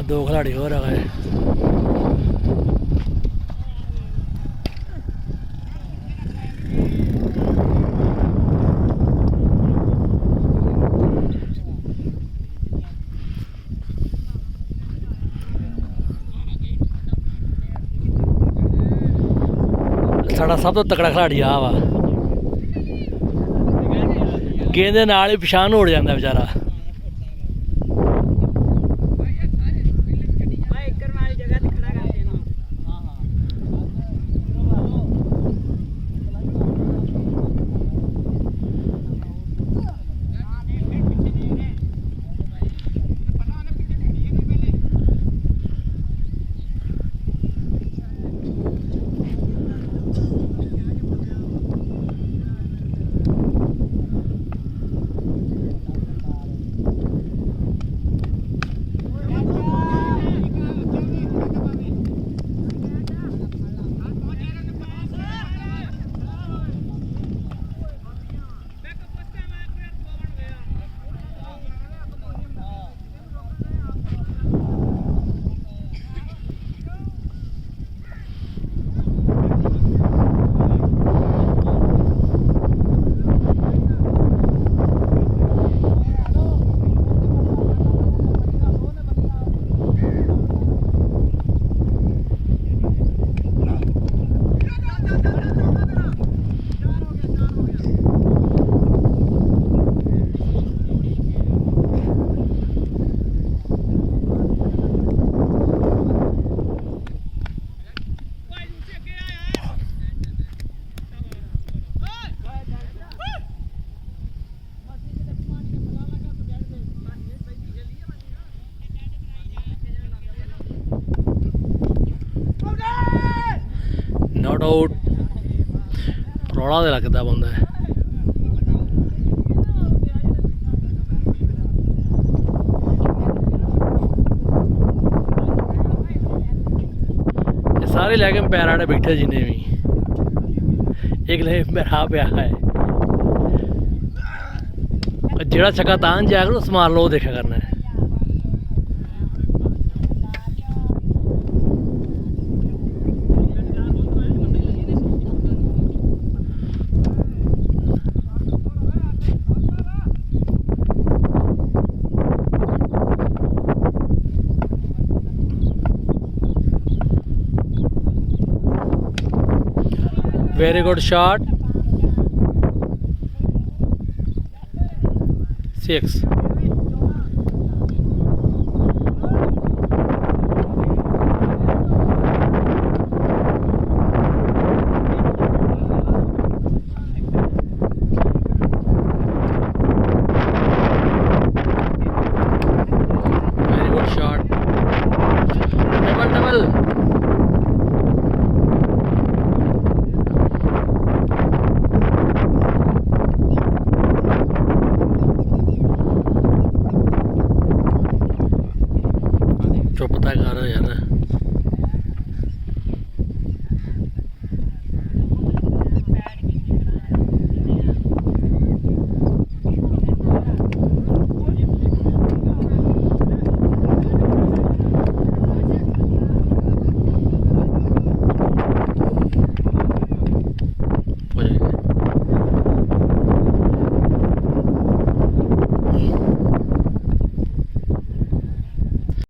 दो खिलाड़ी हो रहा है। साड़ा सब तो तकड़ा खिलाड़ी आ वा गेंद दे नाल ही पछाण उड़ जाता बेचारा। नॉट आउट रौला तो लगता बंदा है। सारे लैके पैर आड़े बैठे जिन्हें भी एक ले मेरा पिया है जेड़ा छक्का तान जाएगा उस मार लो देखा करना है। Very good shot. 6. Very good shot. Double. चुप तो कर यार।